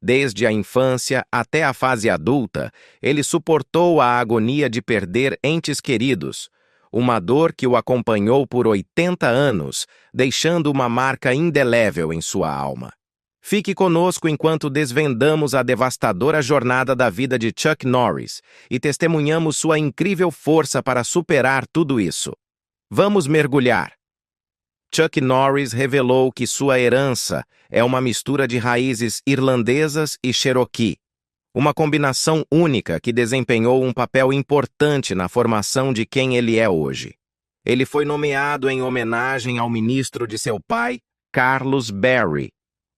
Desde a infância até a fase adulta, ele suportou a agonia de perder entes queridos, uma dor que o acompanhou por 80 anos, deixando uma marca indelével em sua alma. Fique conosco enquanto desvendamos a devastadora jornada da vida de Chuck Norris e testemunhamos sua incrível força para superar tudo isso. Vamos mergulhar! Chuck Norris revelou que sua herança é uma mistura de raízes irlandesas e Cherokee, uma combinação única que desempenhou um papel importante na formação de quem ele é hoje. Ele foi nomeado em homenagem ao ministro de seu pai, Carlos Berry,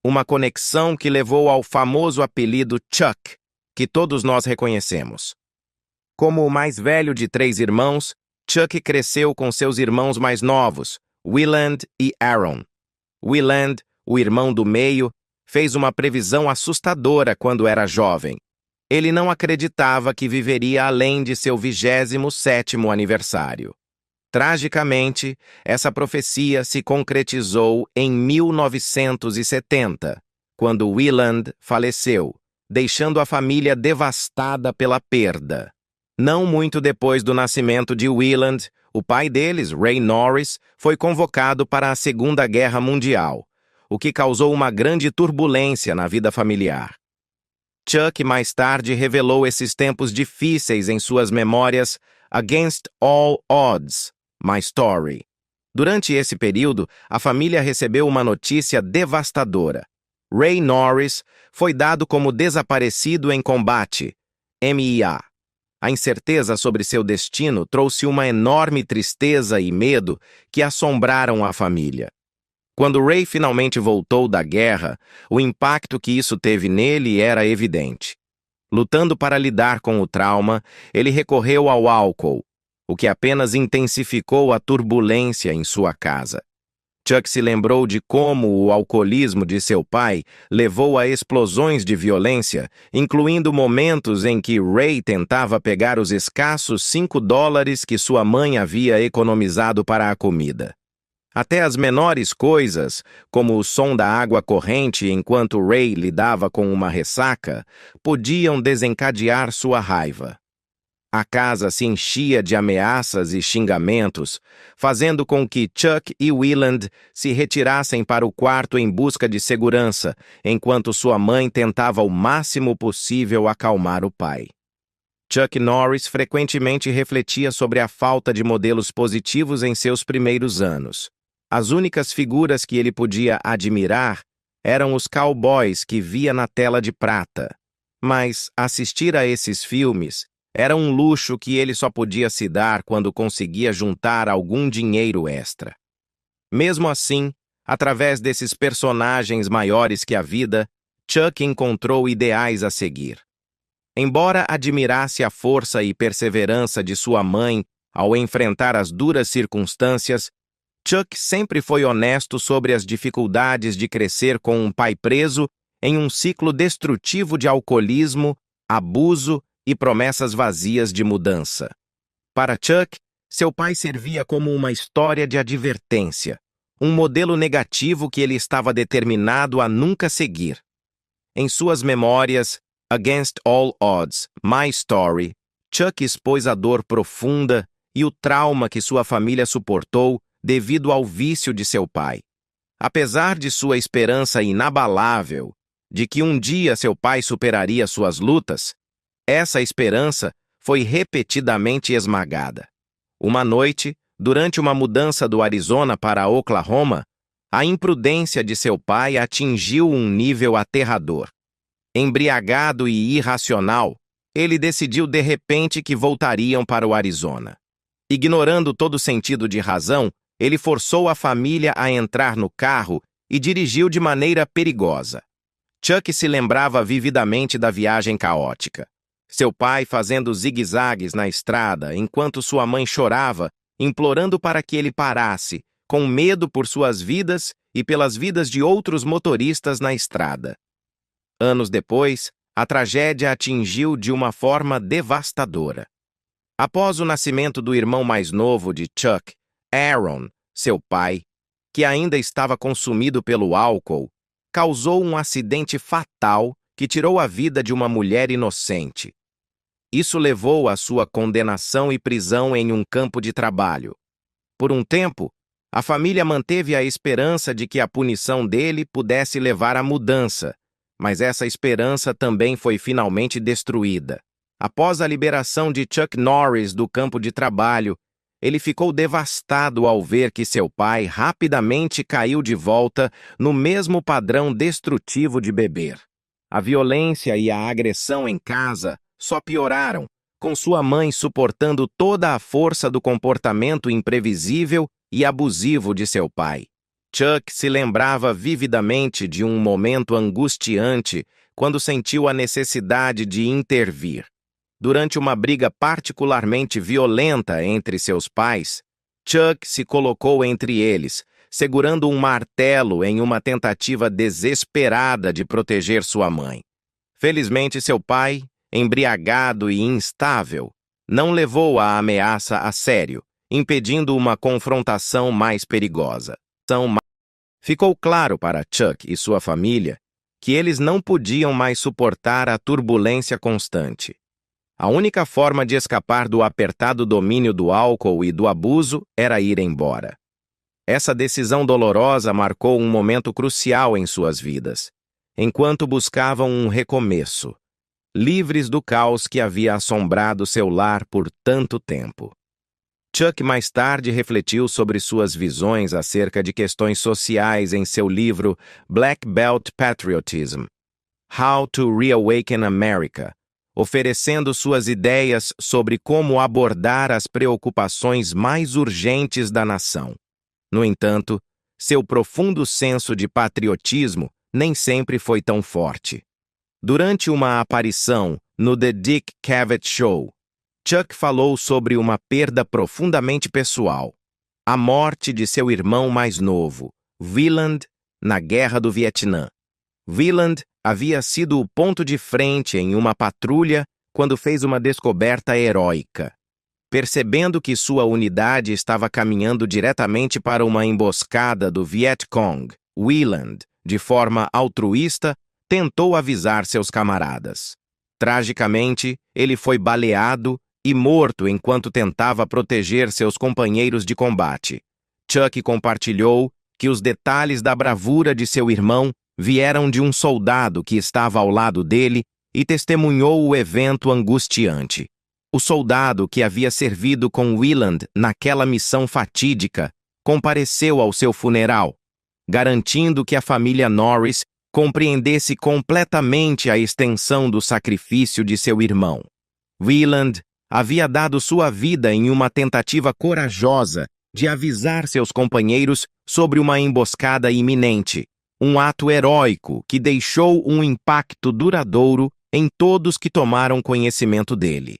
uma conexão que levou ao famoso apelido Chuck, que todos nós reconhecemos. Como o mais velho de 3 irmãos, Chuck cresceu com seus irmãos mais novos, Willand e Aaron. Willand, o irmão do meio, fez uma previsão assustadora quando era jovem. Ele não acreditava que viveria além de seu 27º aniversário. Tragicamente, essa profecia se concretizou em 1970, quando Willand faleceu, deixando a família devastada pela perda. Não muito depois do nascimento de Willand, o pai deles, Ray Norris, foi convocado para a Segunda Guerra Mundial, o que causou uma grande turbulência na vida familiar. Chuck mais tarde revelou esses tempos difíceis em suas memórias Against All Odds, My Story. Durante esse período, a família recebeu uma notícia devastadora. Ray Norris foi dado como desaparecido em combate, MIA. A incerteza sobre seu destino trouxe uma enorme tristeza e medo que assombraram a família. Quando Ray finalmente voltou da guerra, o impacto que isso teve nele era evidente. Lutando para lidar com o trauma, ele recorreu ao álcool, o que apenas intensificou a turbulência em sua casa. Chuck se lembrou de como o alcoolismo de seu pai levou a explosões de violência, incluindo momentos em que Ray tentava pegar os escassos $5 que sua mãe havia economizado para a comida. Até as menores coisas, como o som da água corrente enquanto Ray lidava com uma ressaca, podiam desencadear sua raiva. A casa se enchia de ameaças e xingamentos, fazendo com que Chuck e Willand se retirassem para o quarto em busca de segurança, enquanto sua mãe tentava o máximo possível acalmar o pai. Chuck Norris frequentemente refletia sobre a falta de modelos positivos em seus primeiros anos. As únicas figuras que ele podia admirar eram os cowboys que via na tela de prata. Mas assistir a esses filmes era um luxo que ele só podia se dar quando conseguia juntar algum dinheiro extra. Mesmo assim, através desses personagens maiores que a vida, Chuck encontrou ideais a seguir. Embora admirasse a força e perseverança de sua mãe ao enfrentar as duras circunstâncias, Chuck sempre foi honesto sobre as dificuldades de crescer com um pai preso em um ciclo destrutivo de alcoolismo, abuso e promessas vazias de mudança. Para Chuck, seu pai servia como uma história de advertência, um modelo negativo que ele estava determinado a nunca seguir. Em suas memórias, Against All Odds, My Story, Chuck expôs a dor profunda e o trauma que sua família suportou devido ao vício de seu pai. Apesar de sua esperança inabalável de que um dia seu pai superaria suas lutas, essa esperança foi repetidamente esmagada. Uma noite, durante uma mudança do Arizona para Oklahoma, a imprudência de seu pai atingiu um nível aterrador. Embriagado e irracional, ele decidiu de repente que voltariam para o Arizona. Ignorando todo sentido de razão, ele forçou a família a entrar no carro e dirigiu de maneira perigosa. Chuck se lembrava vividamente da viagem caótica. Seu pai fazendo zigue-zagues na estrada, enquanto sua mãe chorava, implorando para que ele parasse, com medo por suas vidas e pelas vidas de outros motoristas na estrada. Anos depois, a tragédia atingiu de uma forma devastadora. Após o nascimento do irmão mais novo de Chuck, Aaron, seu pai, que ainda estava consumido pelo álcool, causou um acidente fatal que tirou a vida de uma mulher inocente. Isso levou à sua condenação e prisão em um campo de trabalho. Por um tempo, a família manteve a esperança de que a punição dele pudesse levar à mudança, mas essa esperança também foi finalmente destruída. Após a liberação de Chuck Norris do campo de trabalho, ele ficou devastado ao ver que seu pai rapidamente caiu de volta no mesmo padrão destrutivo de beber. A violência e a agressão em casa só pioraram, com sua mãe suportando toda a força do comportamento imprevisível e abusivo de seu pai. Chuck se lembrava vividamente de um momento angustiante quando sentiu a necessidade de intervir. Durante uma briga particularmente violenta entre seus pais, Chuck se colocou entre eles, segurando um martelo em uma tentativa desesperada de proteger sua mãe. Felizmente, seu pai, embriagado e instável, não levou a ameaça a sério, impedindo uma confrontação mais perigosa. Ficou claro para Chuck e sua família que eles não podiam mais suportar a turbulência constante. A única forma de escapar do apertado domínio do álcool e do abuso era ir embora. Essa decisão dolorosa marcou um momento crucial em suas vidas, enquanto buscavam um recomeço, livres do caos que havia assombrado seu lar por tanto tempo. Chuck mais tarde refletiu sobre suas visões acerca de questões sociais em seu livro Black Belt Patriotism: How to Reawaken America, oferecendo suas ideias sobre como abordar as preocupações mais urgentes da nação. No entanto, seu profundo senso de patriotismo nem sempre foi tão forte. Durante uma aparição no The Dick Cavett Show, Chuck falou sobre uma perda profundamente pessoal: a morte de seu irmão mais novo, Wieland, na Guerra do Vietnã. Wieland havia sido o ponto de frente em uma patrulha quando fez uma descoberta heróica. Percebendo que sua unidade estava caminhando diretamente para uma emboscada do Viet Cong, Wieland, de forma altruísta, tentou avisar seus camaradas. Tragicamente, ele foi baleado e morto enquanto tentava proteger seus companheiros de combate. Chuck compartilhou que os detalhes da bravura de seu irmão vieram de um soldado que estava ao lado dele e testemunhou o evento angustiante. O soldado que havia servido com Wieland naquela missão fatídica compareceu ao seu funeral, garantindo que a família Norris compreendesse completamente a extensão do sacrifício de seu irmão. Wieland havia dado sua vida em uma tentativa corajosa de avisar seus companheiros sobre uma emboscada iminente, um ato heróico que deixou um impacto duradouro em todos que tomaram conhecimento dele.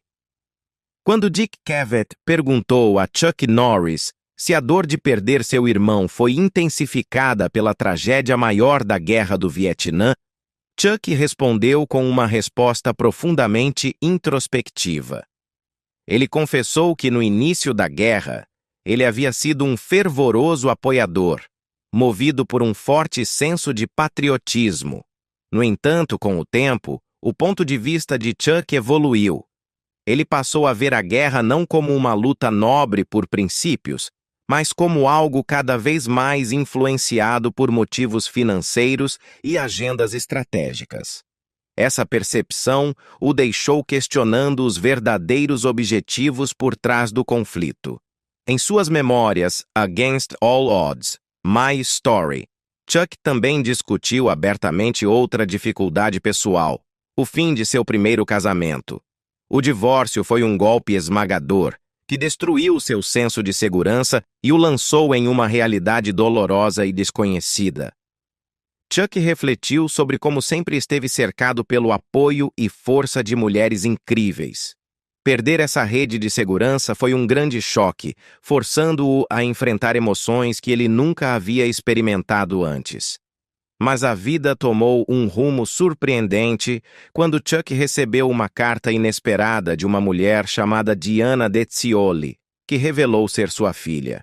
Quando Dick Cavett perguntou a Chuck Norris se a dor de perder seu irmão foi intensificada pela tragédia maior da Guerra do Vietnã, Chuck respondeu com uma resposta profundamente introspectiva. Ele confessou que no início da guerra, ele havia sido um fervoroso apoiador, movido por um forte senso de patriotismo. No entanto, com o tempo, o ponto de vista de Chuck evoluiu. Ele passou a ver a guerra não como uma luta nobre por princípios, mas como algo cada vez mais influenciado por motivos financeiros e agendas estratégicas. Essa percepção o deixou questionando os verdadeiros objetivos por trás do conflito. Em suas memórias Against All Odds, My Story, Chuck também discutiu abertamente outra dificuldade pessoal: o fim de seu primeiro casamento. O divórcio foi um golpe esmagador, que destruiu seu senso de segurança e o lançou em uma realidade dolorosa e desconhecida. Chuck refletiu sobre como sempre esteve cercado pelo apoio e força de mulheres incríveis. Perder essa rede de segurança foi um grande choque, forçando-o a enfrentar emoções que ele nunca havia experimentado antes. Mas a vida tomou um rumo surpreendente quando Chuck recebeu uma carta inesperada de uma mulher chamada Diana Dezioli, que revelou ser sua filha.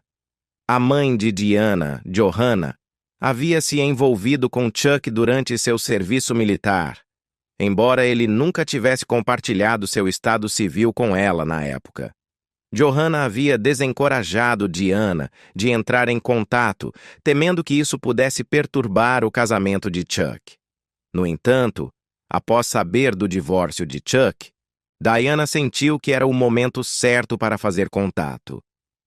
A mãe de Diana, Johanna, havia se envolvido com Chuck durante seu serviço militar, embora ele nunca tivesse compartilhado seu estado civil com ela na época. Johanna havia desencorajado Diana de entrar em contato, temendo que isso pudesse perturbar o casamento de Chuck. No entanto, após saber do divórcio de Chuck, Diana sentiu que era o momento certo para fazer contato.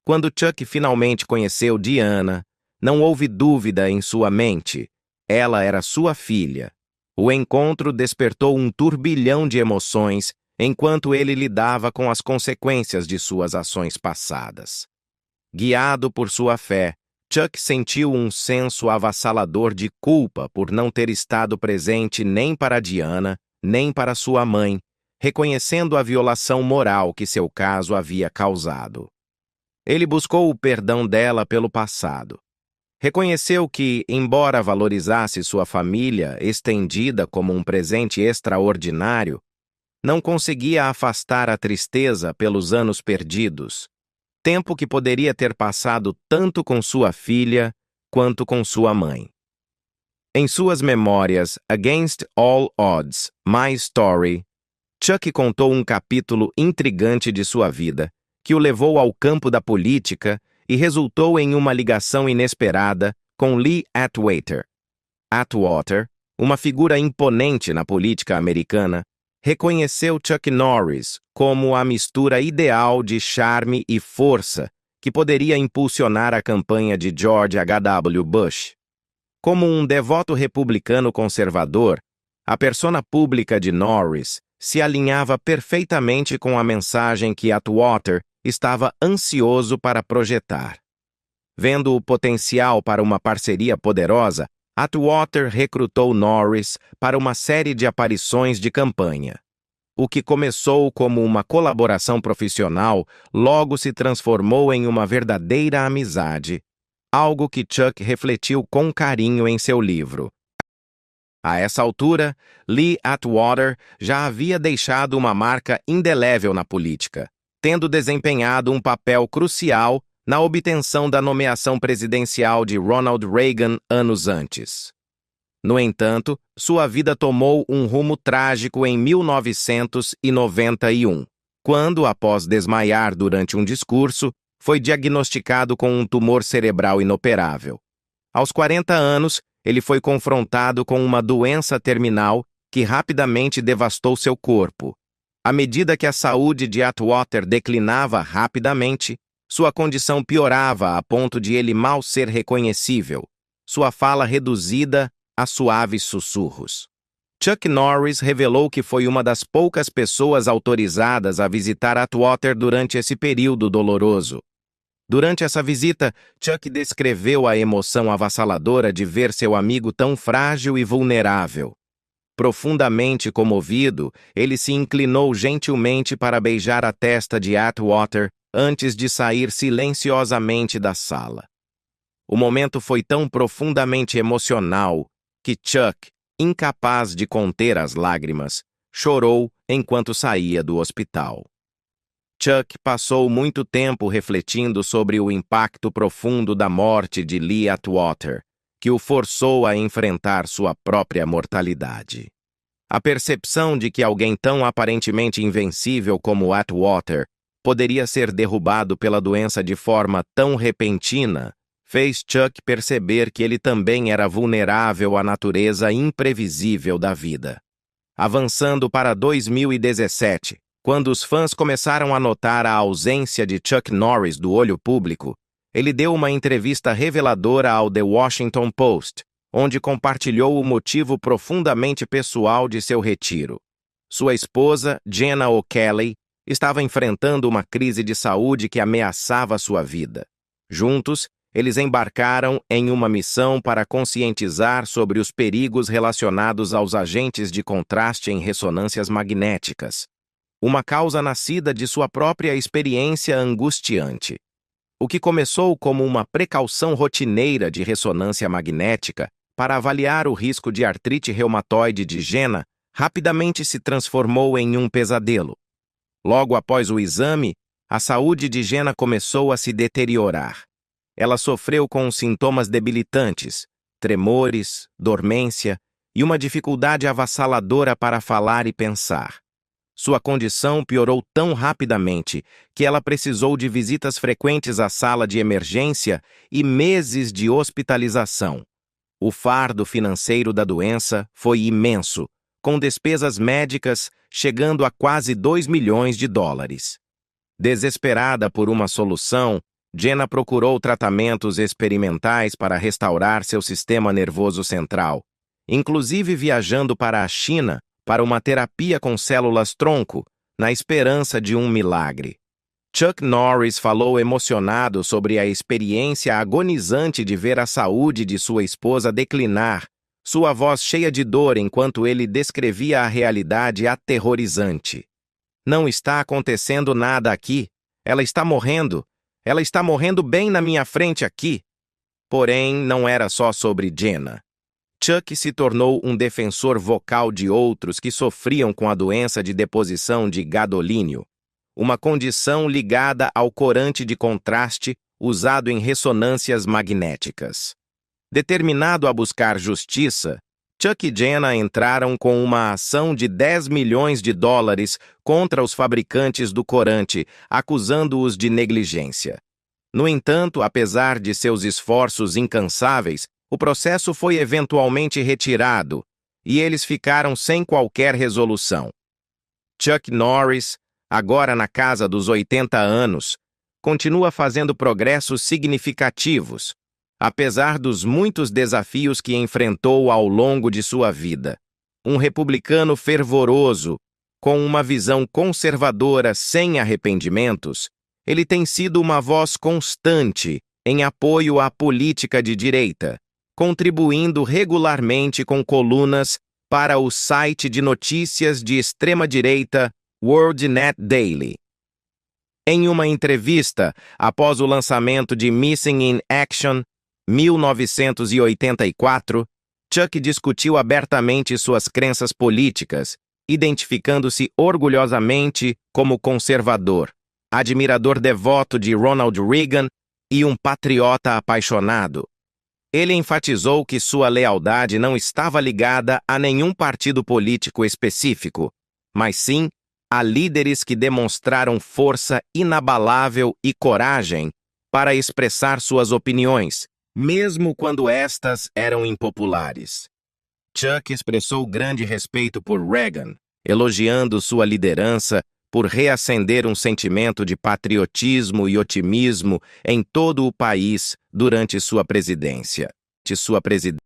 Quando Chuck finalmente conheceu Diana, não houve dúvida em sua mente. Ela era sua filha. O encontro despertou um turbilhão de emoções enquanto ele lidava com as consequências de suas ações passadas. Guiado por sua fé, Chuck sentiu um senso avassalador de culpa por não ter estado presente nem para Diana, nem para sua mãe, reconhecendo a violação moral que seu caso havia causado. Ele buscou o perdão dela pelo passado. Reconheceu que, embora valorizasse sua família estendida como um presente extraordinário, não conseguia afastar a tristeza pelos anos perdidos, tempo que poderia ter passado tanto com sua filha quanto com sua mãe. Em suas memórias Against All Odds, My Story, Chuck contou um capítulo intrigante de sua vida, que o levou ao campo da política e resultou em uma ligação inesperada com Lee Atwater. Atwater, uma figura imponente na política americana, reconheceu Chuck Norris como a mistura ideal de charme e força que poderia impulsionar a campanha de George H.W. Bush. Como um devoto republicano conservador, a persona pública de Norris se alinhava perfeitamente com a mensagem que Atwater estava ansioso para projetar. Vendo o potencial para uma parceria poderosa, Atwater recrutou Norris para uma série de aparições de campanha. O que começou como uma colaboração profissional logo se transformou em uma verdadeira amizade, algo que Chuck refletiu com carinho em seu livro. A essa altura, Lee Atwater já havia deixado uma marca indelével na política, tendo desempenhado um papel crucial na obtenção da nomeação presidencial de Ronald Reagan anos antes. No entanto, sua vida tomou um rumo trágico em 1991, quando, após desmaiar durante um discurso, foi diagnosticado com um tumor cerebral inoperável. Aos 40 anos, ele foi confrontado com uma doença terminal que rapidamente devastou seu corpo. À medida que a saúde de Atwater declinava rapidamente, sua condição piorava a ponto de ele mal ser reconhecível, sua fala reduzida a suaves sussurros. Chuck Norris revelou que foi uma das poucas pessoas autorizadas a visitar Atwater durante esse período doloroso. Durante essa visita, Chuck descreveu a emoção avassaladora de ver seu amigo tão frágil e vulnerável. Profundamente comovido, ele se inclinou gentilmente para beijar a testa de Atwater antes de sair silenciosamente da sala. O momento foi tão profundamente emocional que Chuck, incapaz de conter as lágrimas, chorou enquanto saía do hospital. Chuck passou muito tempo refletindo sobre o impacto profundo da morte de Lee Atwater, que o forçou a enfrentar sua própria mortalidade. A percepção de que alguém tão aparentemente invencível como Atwater poderia ser derrubado pela doença de forma tão repentina fez Chuck perceber que ele também era vulnerável à natureza imprevisível da vida. Avançando para 2017, quando os fãs começaram a notar a ausência de Chuck Norris do olho público, ele deu uma entrevista reveladora ao The Washington Post, onde compartilhou o motivo profundamente pessoal de seu retiro. Sua esposa, Jenna O'Kelly, estava enfrentando uma crise de saúde que ameaçava sua vida. Juntos, eles embarcaram em uma missão para conscientizar sobre os perigos relacionados aos agentes de contraste em ressonâncias magnéticas, uma causa nascida de sua própria experiência angustiante. O que começou como uma precaução rotineira de ressonância magnética para avaliar o risco de artrite reumatoide de Jenna rapidamente se transformou em um pesadelo. Logo após o exame, a saúde de Jenna começou a se deteriorar. Ela sofreu com sintomas debilitantes, tremores, dormência e uma dificuldade avassaladora para falar e pensar. Sua condição piorou tão rapidamente que ela precisou de visitas frequentes à sala de emergência e meses de hospitalização. O fardo financeiro da doença foi imenso, com despesas médicas chegando a quase 2 milhões de dólares. Desesperada por uma solução, Jenna procurou tratamentos experimentais para restaurar seu sistema nervoso central, inclusive viajando para a China para uma terapia com células-tronco, na esperança de um milagre. Chuck Norris falou emocionado sobre a experiência agonizante de ver a saúde de sua esposa declinar, sua voz cheia de dor enquanto ele descrevia a realidade aterrorizante. Não está acontecendo nada aqui. Ela está morrendo. Ela está morrendo bem na minha frente aqui. Porém, não era só sobre Jenna. Chuck se tornou um defensor vocal de outros que sofriam com a doença de deposição de gadolínio, uma condição ligada ao corante de contraste usado em ressonâncias magnéticas. Determinado a buscar justiça, Chuck e Jenna entraram com uma ação de 10 milhões de dólares contra os fabricantes do corante, acusando-os de negligência. No entanto, apesar de seus esforços incansáveis, o processo foi eventualmente retirado e eles ficaram sem qualquer resolução. Chuck Norris, agora na casa dos 80 anos, continua fazendo progressos significativos, apesar dos muitos desafios que enfrentou ao longo de sua vida. Um republicano fervoroso, com uma visão conservadora sem arrependimentos, ele tem sido uma voz constante em apoio à política de direita, contribuindo regularmente com colunas para o site de notícias de extrema-direita WorldNet Daily. Em uma entrevista, após o lançamento de Missing in Action, 1984, Chuck discutiu abertamente suas crenças políticas, identificando-se orgulhosamente como conservador, admirador devoto de Ronald Reagan e um patriota apaixonado. Ele enfatizou que sua lealdade não estava ligada a nenhum partido político específico, mas sim a líderes que demonstraram força inabalável e coragem para expressar suas opiniões, mesmo quando estas eram impopulares. Chuck expressou grande respeito por Reagan, elogiando sua liderança por reacender um sentimento de patriotismo e otimismo em todo o país durante sua presidência.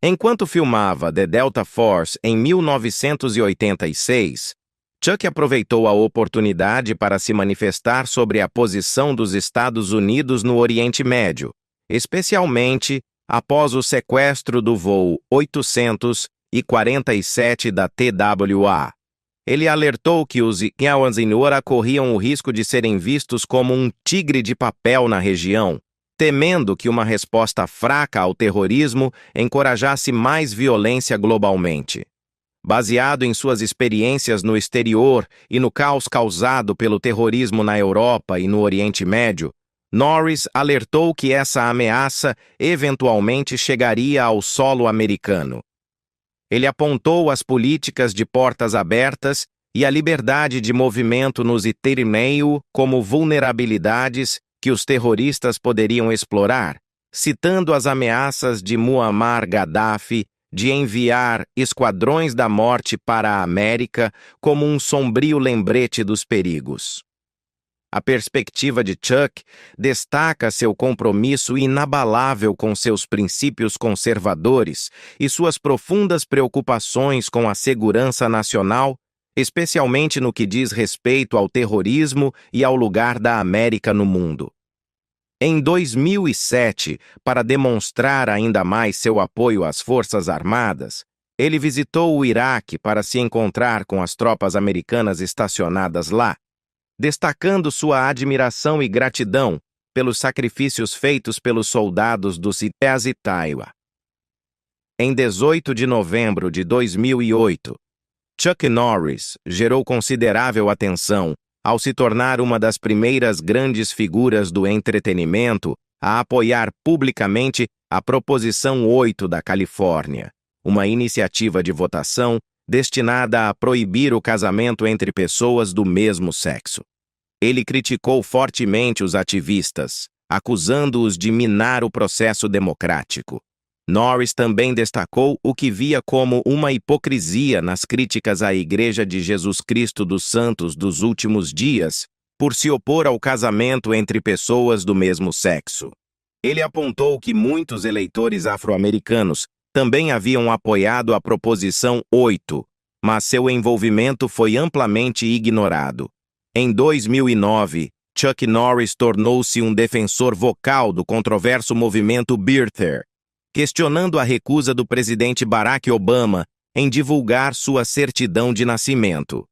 Enquanto filmava The Delta Force em 1986, Chuck aproveitou a oportunidade para se manifestar sobre a posição dos Estados Unidos no Oriente Médio, especialmente após o sequestro do voo 847 da TWA. Ele alertou que os Iraquianos corriam o risco de serem vistos como um tigre de papel na região, temendo que uma resposta fraca ao terrorismo encorajasse mais violência globalmente. Baseado em suas experiências no exterior e no caos causado pelo terrorismo na Europa e no Oriente Médio, Norris alertou que essa ameaça eventualmente chegaria ao solo americano. Ele apontou as políticas de portas abertas e a liberdade de movimento nos Iraquianos como vulnerabilidades que os terroristas poderiam explorar, citando as ameaças de Muammar Gaddafi de enviar esquadrões da morte para a América como um sombrio lembrete dos perigos. A perspectiva de Chuck destaca seu compromisso inabalável com seus princípios conservadores e suas profundas preocupações com a segurança nacional, especialmente no que diz respeito ao terrorismo e ao lugar da América no mundo. Em 2007, para demonstrar ainda mais seu apoio às Forças Armadas, ele visitou o Iraque para se encontrar com as tropas americanas estacionadas lá, destacando sua admiração e gratidão pelos sacrifícios feitos pelos soldados do CITES e Taiwan. Em 18 de novembro de 2008, Chuck Norris gerou considerável atenção ao se tornar uma das primeiras grandes figuras do entretenimento a apoiar publicamente a Proposição 8 da Califórnia, uma iniciativa de votação destinada a proibir o casamento entre pessoas do mesmo sexo. Ele criticou fortemente os ativistas, acusando-os de minar o processo democrático. Norris também destacou o que via como uma hipocrisia nas críticas à Igreja de Jesus Cristo dos Santos dos Últimos Dias, por se opor ao casamento entre pessoas do mesmo sexo. Ele apontou que muitos eleitores afro-americanos também haviam apoiado a Proposição 8, mas seu envolvimento foi amplamente ignorado. Em 2009, Chuck Norris tornou-se um defensor vocal do controverso movimento Birther, questionando a recusa do presidente Barack Obama em divulgar sua certidão de nascimento.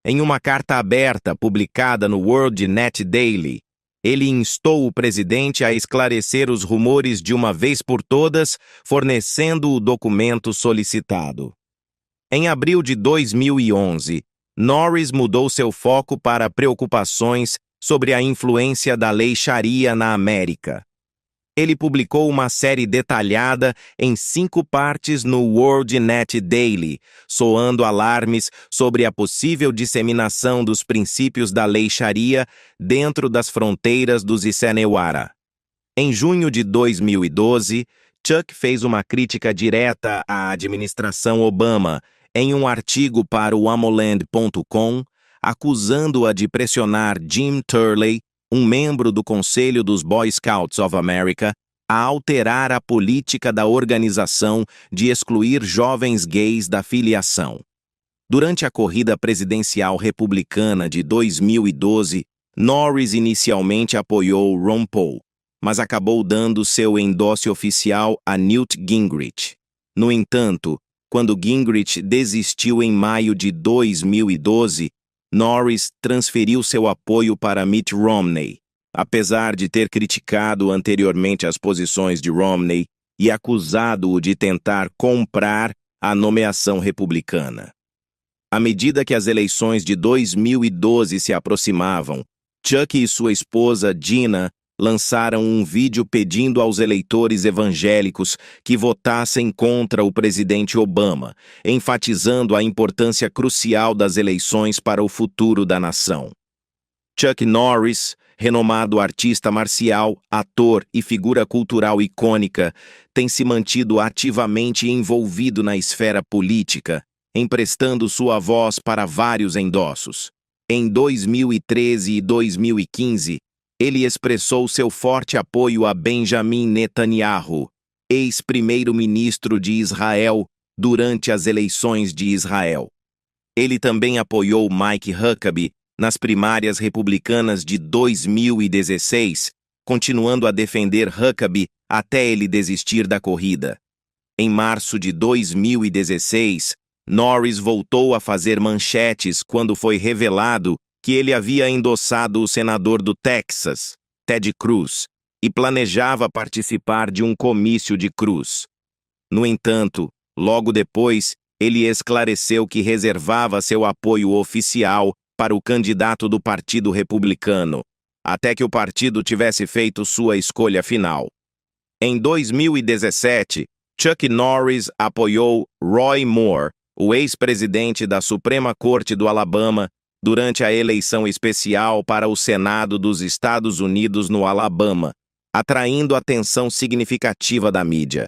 Em uma carta aberta publicada no World Net Daily, ele instou o presidente a esclarecer os rumores de uma vez por todas, fornecendo o documento solicitado. Em abril de 2011, Norris mudou seu foco para preocupações sobre a influência da lei Sharia na América. Ele publicou uma série detalhada em 5 partes no World Net Daily, soando alarmes sobre a possível disseminação dos princípios da lei Sharia dentro das fronteiras dos Issaneowara. Em junho de 2012, Chuck fez uma crítica direta à administração Obama em um artigo para o Amoland.com, acusando-a de pressionar Jim Turley, um membro do Conselho dos Boy Scouts of America, a alterar a política da organização de excluir jovens gays da filiação. Durante a corrida presidencial republicana de 2012, Norris inicialmente apoiou Ron Paul, mas acabou dando seu endosse oficial a Newt Gingrich. No entanto, quando Gingrich desistiu em maio de 2012, Norris transferiu seu apoio para Mitt Romney, apesar de ter criticado anteriormente as posições de Romney e acusado-o de tentar comprar a nomeação republicana. À medida que as eleições de 2012 se aproximavam, Chuck e sua esposa Gina lançaram um vídeo pedindo aos eleitores evangélicos que votassem contra o presidente Obama, enfatizando a importância crucial das eleições para o futuro da nação. Chuck Norris, renomado artista marcial, ator e figura cultural icônica, tem se mantido ativamente envolvido na esfera política, emprestando sua voz para vários endossos. Em 2013 e 2015, ele expressou seu forte apoio a Benjamin Netanyahu, ex-primeiro-ministro de Israel, durante as eleições de Israel. Ele também apoiou Mike Huckabee nas primárias republicanas de 2016, continuando a defender Huckabee até ele desistir da corrida. Em março de 2016, Norris voltou a fazer manchetes quando foi revelado que ele havia endossado o senador do Texas, Ted Cruz, e planejava participar de um comício de Cruz. No entanto, logo depois, ele esclareceu que reservava seu apoio oficial para o candidato do Partido Republicano, até que o partido tivesse feito sua escolha final. Em 2017, Chuck Norris apoiou Roy Moore, o ex-presidente da Suprema Corte do Alabama, durante a eleição especial para o Senado dos Estados Unidos no Alabama, atraindo atenção significativa da mídia.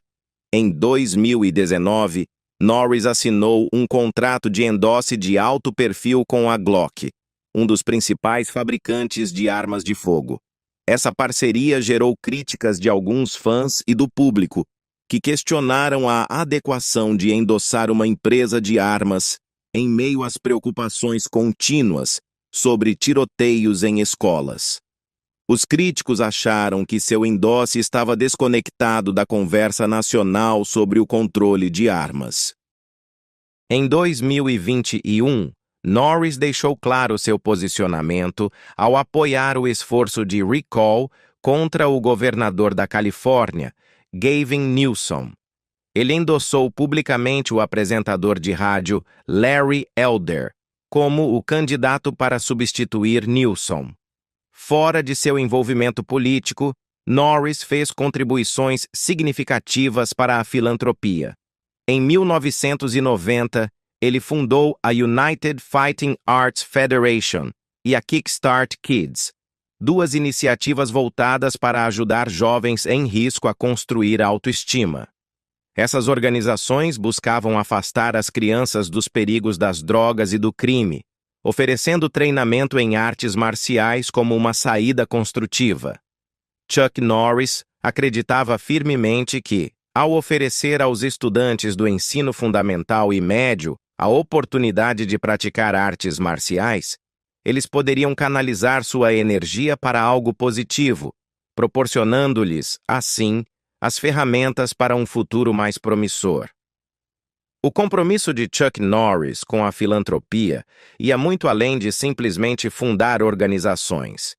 Em 2019, Norris assinou um contrato de endosse de alto perfil com a Glock, um dos principais fabricantes de armas de fogo. Essa parceria gerou críticas de alguns fãs e do público, que questionaram a adequação de endossar uma empresa de armas em meio às preocupações contínuas sobre tiroteios em escolas. Os críticos acharam que seu endosse estava desconectado da conversa nacional sobre o controle de armas. Em 2021, Norris deixou claro seu posicionamento ao apoiar o esforço de recall contra o governador da Califórnia, Gavin Newsom. Ele endossou publicamente o apresentador de rádio Larry Elder como o candidato para substituir Newsom. Fora de seu envolvimento político, Norris fez contribuições significativas para a filantropia. Em 1990, ele fundou a United Fighting Arts Federation e a Kickstart Kids, duas iniciativas voltadas para ajudar jovens em risco a construir autoestima. Essas organizações buscavam afastar as crianças dos perigos das drogas e do crime, oferecendo treinamento em artes marciais como uma saída construtiva. Chuck Norris acreditava firmemente que, ao oferecer aos estudantes do ensino fundamental e médio a oportunidade de praticar artes marciais, eles poderiam canalizar sua energia para algo positivo, proporcionando-lhes, assim, as ferramentas para um futuro mais promissor. O compromisso de Chuck Norris com a filantropia ia muito além de simplesmente fundar organizações.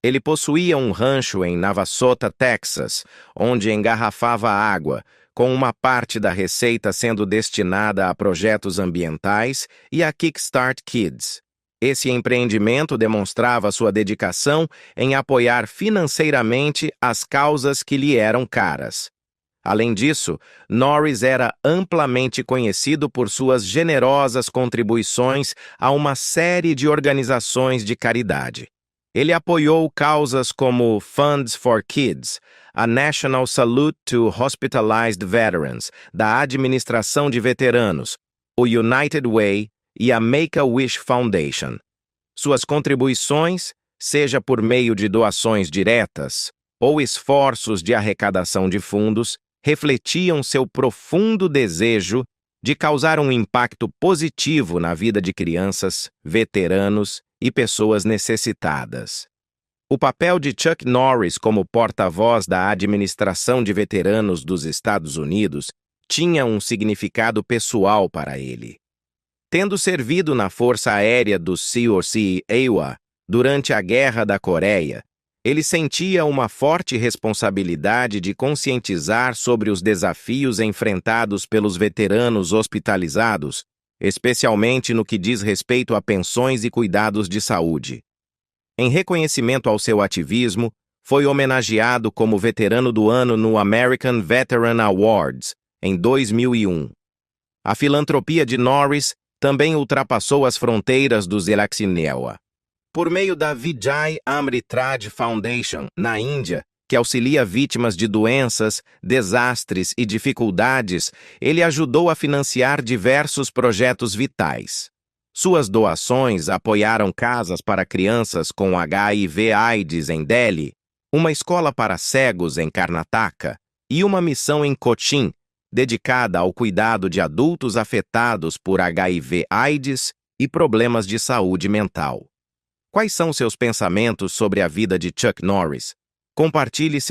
Ele possuía um rancho em Navasota, Texas, onde engarrafava água, com uma parte da receita sendo destinada a projetos ambientais e a Kickstart Kids. Esse empreendimento demonstrava sua dedicação em apoiar financeiramente as causas que lhe eram caras. Além disso, Norris era amplamente conhecido por suas generosas contribuições a uma série de organizações de caridade. Ele apoiou causas como Funds for Kids, a National Salute to Hospitalized Veterans, da Administração de Veteranos, o United Way e a Make-A-Wish Foundation. Suas contribuições, seja por meio de doações diretas ou esforços de arrecadação de fundos, refletiam seu profundo desejo de causar um impacto positivo na vida de crianças, veteranos e pessoas necessitadas. O papel de Chuck Norris como porta-voz da Administração de Veteranos dos Estados Unidos tinha um significado pessoal para ele. Tendo servido na Força Aérea do COC-AWA durante a Guerra da Coreia, ele sentia uma forte responsabilidade de conscientizar sobre os desafios enfrentados pelos veteranos hospitalizados, especialmente no que diz respeito a pensões e cuidados de saúde. Em reconhecimento ao seu ativismo, foi homenageado como Veterano do Ano no American Veteran Awards, em 2001. A filantropia de Norris também ultrapassou as fronteiras do Zilaxinewa. Por meio da Vijay Amritraj Foundation, na Índia, que auxilia vítimas de doenças, desastres e dificuldades, ele ajudou a financiar diversos projetos vitais. Suas doações apoiaram casas para crianças com HIV/AIDS em Delhi, uma escola para cegos em Karnataka e uma missão em Cochin, dedicada ao cuidado de adultos afetados por HIV/AIDS e problemas de saúde mental. Quais são seus pensamentos sobre a vida de Chuck Norris? Compartilhe